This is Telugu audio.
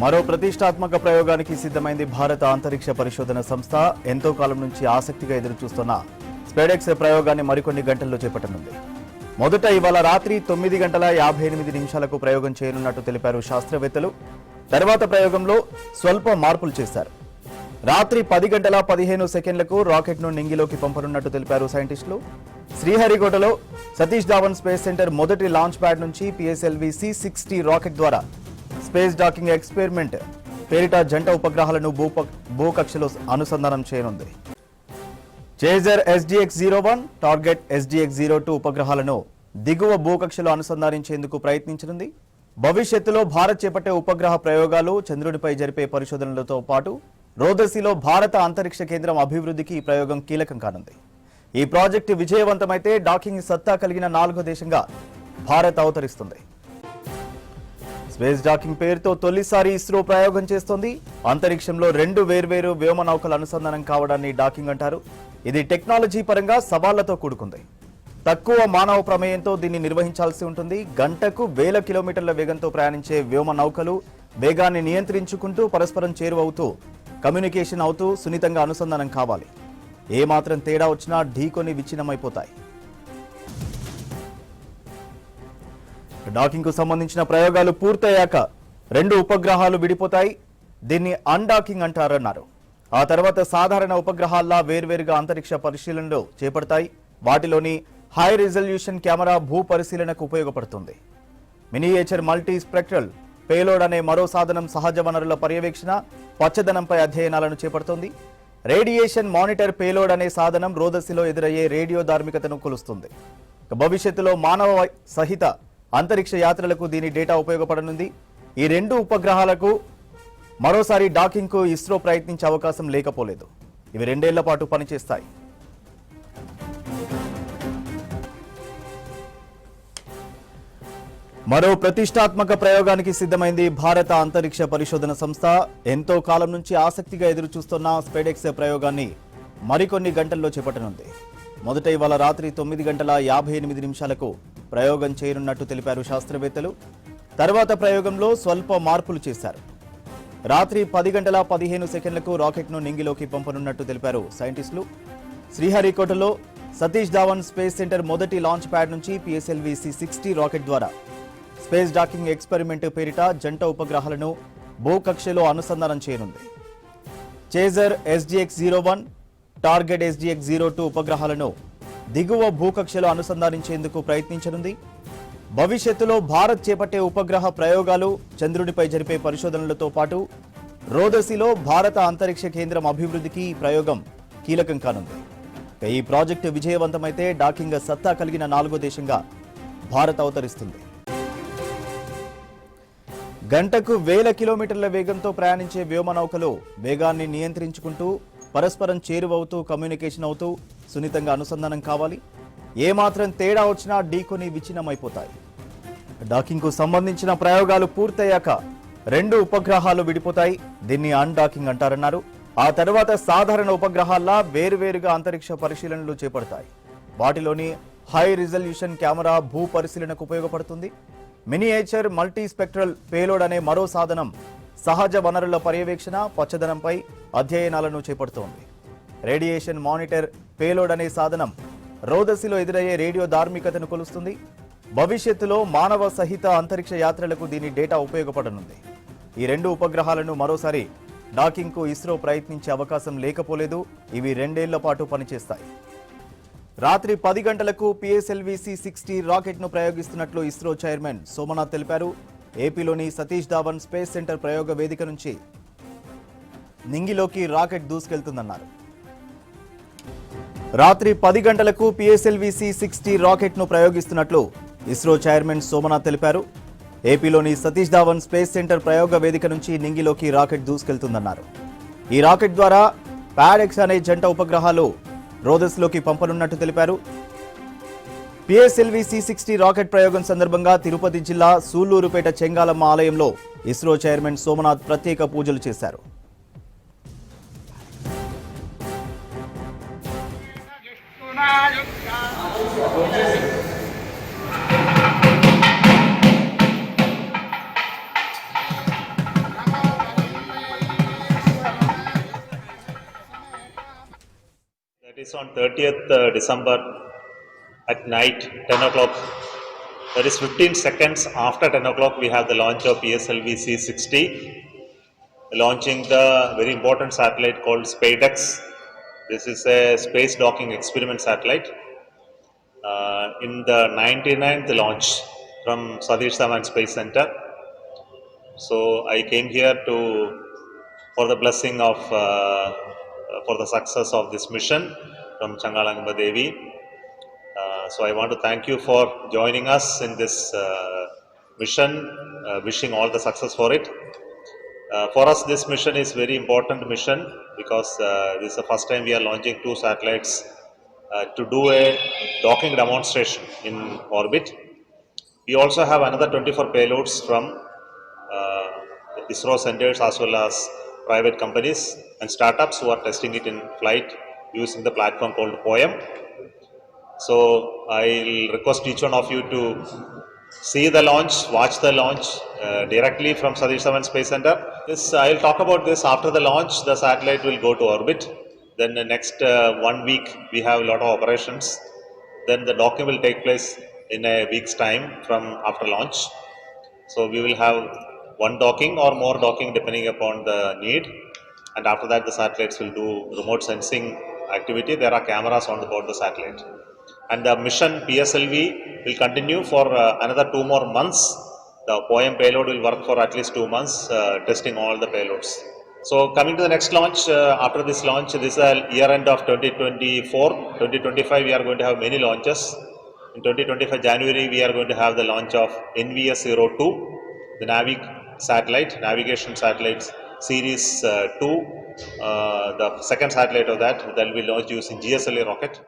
మరో ప్రతిష్టాత్మక ప్రయోగానికి సిద్ధమైంది భారత అంతరిక్ష పరిశోధన సంస్థ. ఎంతో కాలం నుంచి ఆసక్తిగా ఎదురుచూస్తున్న స్పేడెక్స్ ప్రయోగాన్ని మరికొన్ని గంటల్లో చేపట్టనుంది. మొదట ఇవాళ రాత్రి 9:58 ప్రయోగం చేయనున్నట్టు తెలిపారు శాస్త్రవేత్తలు. తర్వాత ప్రయోగంలో స్వల్ప మార్పులు చేశారు. రాత్రి 10:15 రాకెట్ను నింగిలోకి పంపనున్నట్టు తెలిపారు సైంటిస్టులు. శ్రీహరికోటలో సతీష్ ధావన్ స్పేస్ సెంటర్ మొదటి లాంచ్ ప్యాడ్ నుంచి PSLV C-60 రాకెట్ ద్వారా స్పేస్ డాకింగ్ ఎక్స్పెరిమెంట్ పేరిట జంట ఉపగ్రహాలను భూకక్షలో అనుసంధానం చేయనుంది. చేజర్ SDX-01, టార్గెట్ SDX-02 ఉపగ్రహాలను దిగువ భూకక్షలో అనుసంధానించేందుకు ప్రయత్నించనుంది. భవిష్యత్తులో భారత్ చేపట్టే ఉపగ్రహ ప్రయోగాలు, చంద్రుడిపై జరిపే పరిశోధనలతో పాటు రోదసీలో భారత అంతరిక్ష కేంద్రం అభివృద్ధికి ఈ ప్రయోగం కీలకం కానుంది. ఈ ప్రాజెక్టు విజయవంతమైతే డాకింగ్ సత్తా కలిగిన 4వ దేశంగా భారత్ అవతరిస్తుంది. స్పేస్ డాకింగ్ పేరుతో తొలిసారి ఇస్రో ప్రయోగం చేస్తోంది. అంతరిక్షంలో 2 వేర్వేరు వ్యోమ నౌకలు అనుసంధానం కావడాన్ని డాకింగ్ అంటారు. ఇది టెక్నాలజీ పరంగా సవాళ్లతో కూడుకుంది. తక్కువ మానవ ప్రమేయంతో దీన్ని నిర్వహించాల్సి ఉంటుంది. గంటకు 1000 కిలోమీటర్ల వేగంతో ప్రయాణించే వ్యోమ నౌకలు వేగాన్ని నియంత్రించుకుంటూ పరస్పరం చేరువవుతూ కమ్యూనికేషన్ అవుతూ సున్నితంగా అనుసంధానం కావాలి. ఏమాత్రం తేడా వచ్చినా ఢీకొని విచ్ఛిన్నమైపోతాయి. డాకింగ్ కు సంబంధించిన ప్రయోగాలు పూర్తయ్యాక 2 ఉపగ్రహాలు విడిపోతాయి. దీన్ని అన్డాకింగ్ అంటారన్నారు. ఆ తర్వాత సాధారణ ఉపగ్రహాల్లా వేర్వేరుగా అంతరిక్ష పరిశీలనలు చేపడతాయి. వాటిలోని హై రిజల్యూషన్ కెమెరా భూ పరిశీలనకు ఉపయోగపడుతుంది. మినియేచర్ మల్టీ స్పెక్ట్రల్ పేలోడ్ అనే మరో సాధనం సహజ వనరుల పర్యవేక్షణ, పచ్చదనంపై అధ్యయనాలను చేపడుతోంది. రేడియేషన్ మానిటర్ పేలోడ్ అనే సాధనం రోదసిలో ఎదురయ్యే రేడియో ధార్మికతను కొలుస్తుంది. భవిష్యత్తులో మానవ సహిత అంతరిక్ష యాత్రలకు దీని డేటా ఉపయోగపడనుంది. ఈ 2 ఉపగ్రహాలకు మరోసారి డాకింగ్ కు ఇస్రో ప్రయత్నించే అవకాశం లేకపోలేదు. ఇవి 2 ఏళ్ల పాటు పనిచేస్తాయి. మరో ప్రతిష్టాత్మక ప్రయోగానికి సిద్ధమైంది భారత అంతరిక్ష పరిశోధన సంస్థ. ఎంతో కాలం నుంచి ఆసక్తిగా ఎదురుచూస్తున్న స్పేడెక్స్ ప్రయోగాన్ని మరికొన్ని గంటల్లో చేపట్టనుంది. మొదట ఇవాళ రాత్రి 9:58 ప్రయోగం చేయనున్నట్టు తెలిపారు శాస్త్రవేత్తలు. తర్వాత ప్రయోగంలో స్వల్ప మార్పులు చేశారు. రాత్రి 10:15 రాకెట్ను నింగిలోకి పంపనున్నట్టు తెలిపారు సైంటిస్టులు. శ్రీహరికోటలో సతీష్ ధావన్ స్పేస్ సెంటర్ మొదటి లాంచ్ ప్యాడ్ నుంచి PSLV C-60 రాకెట్ ద్వారా స్పేస్ డాకింగ్ ఎక్స్పెరిమెంట్ పేరిట జంట ఉపగ్రహాలను భూకక్షలో అనుసంధానం చేయనుంది. చేజర్ SDX-01, టార్గెట్ SDX-02 ఉపగ్రహాలను దిగువ భూకక్షలో అనుసంధానించేందుకు ప్రయత్నించనుంది. భవిష్యత్తులో భారత్ చేపట్టే ఉపగ్రహ ప్రయోగాలు, చంద్రుడిపై జరిపే పరిశోధనలతో పాటు రోదసీలో భారత అంతరిక్ష కేంద్రం అభివృద్ధికి ఈ ప్రయోగం కీలకం కానుంది. ఈ ప్రాజెక్టు విజయవంతమైతే డాకింగ్ సత్తా కలిగిన 4వ దేశంగా భారత్ అవతరిస్తుంది. గంటకు 1000 కిలోమీటర్ల వేగంతో ప్రయాణించే వ్యోమ నౌకలు వేగాన్ని నియంత్రించుకుంటూ పరస్పరం చేరువవుతూ కమ్యూనికేషన్ అవుతూ సున్నితంగా అనుసంధానం కావాలి. ఏమాత్రం తేడా వచ్చినా ఢీకొని విచ్ఛిన్నమైపోతాయి. డాకింగ్ కు సంబంధించిన ప్రయోగాలు పూర్తయ్యాక 2 ఉపగ్రహాలు విడిపోతాయి. దీన్ని అన్డాకింగ్ అంటారన్నారు. ఆ తర్వాత సాధారణ ఉపగ్రహాల్లా వేరువేరుగా అంతరిక్ష పరిశీలనలు చేపడతాయి. వాటిలోని హై రిజల్యూషన్ కెమెరా భూ పరిశీలనకు ఉపయోగపడుతుంది. మినియేచర్ మల్టీ స్పెక్ట్రల్ పేలోడ్ అనే మరో సాధనం సహజ వనరుల పర్యవేక్షణ, పచ్చదనంపై అధ్యయనాలను చేపడుతోంది. రేడియేషన్ మానిటర్ పేలోడ్ అనే సాధనం రోదసిలో ఎదురయ్యే రేడియో ధార్మికతను కొలుస్తుంది. భవిష్యత్తులో మానవ సహిత అంతరిక్ష యాత్రలకు దీని డేటా ఉపయోగపడనుంది. ఈ 2 ఉపగ్రహాలను మరోసారి డాకింగ్ కు ఇస్రో ప్రయత్నించే అవకాశం లేకపోలేదు. ఇవి 2 ఏళ్ల పాటు పనిచేస్తాయి. రాత్రి 10 గంటలకు PSLV C-60 రాకెట్ను ప్రయోగిస్తున్నట్లు ఇస్రో చైర్మన్ సోమనాథ్ తెలిపారు. ఏపీలోని సతీష్ ధావన్ స్పేస్ సెంటర్ ప్రయోగ వేదిక నుంచి నింగిలోకి రాకెట్ దూసుకెళ్తుందన్నారు. రాత్రి 10 గంటలకు PSLV C-60 రాకెట్ను ప్రయోగిస్తున్నట్లు ఇస్రో చైర్మన్ సోమనాథ్ తెలిపారు. ఏపీలోని సతీష్ ధావన్ స్పేస్ సెంటర్ ప్రయోగ వేదిక నుంచి నింగిలోకి రాకెట్ దూసుకెళ్తుందన్నారు. ఈ రాకెట్ ద్వారా ప్యాడెక్స్ అనే జంట ఉపగ్రహాలు రోదస్లోకి పంపనున్నట్టు తెలిపారు. PSLV C-60 రాకెట్ ప్రయోగం సందర్భంగా తిరుపతి జిల్లా సూళ్లూరుపేట చెంగాలమ్మ ఆలయంలో ఇస్రో చైర్మన్ సోమనాథ్ ప్రత్యేక పూజలు చేశారు. It's on 30th December at night, 10 o'clock. That is 15 seconds after 10 o'clock, we have the launch of PSLV C60, launching the very important satellite called SpaceX. This is a space docking experiment satellite. In the 99th launch from Satish Dhawan Space Center. So I came here for the blessing of for the success of this mission from Changalangamba Devi. So I want to thank you for joining us in this mission. Wishing all the success for it. For us, this mission is very important mission because this is the first time we are launching 2 satellites to do a docking demonstration in orbit. We also have another 24 payloads from ISRO centers as well as private companies and startups who are testing it in flight using the platform called POEM. So I'll request each one of you to see the launch, watch the launch directly from Satish Dhawan Space Center. I'll talk about this after the launch. The satellite will go to orbit. Then the next 1 week we have a lot of operations. Then the docking will take place in a week's time from after launch. So we will have 1 docking or more docking depending upon the need. And after that the satellites will do remote sensing activity. There are cameras on board the satellite. And the mission PSLV will continue for another 2 more months. The POEM payload will work for at least 2 months, testing all the payloads. So coming to the next launch, after this launch, this is a year end of 2024. 2025 we are going to have many launches. In 2025 January we are going to have the launch of NVS-02, the navigation satellites series 2. The second satellite of that will be launched using GSLV rocket.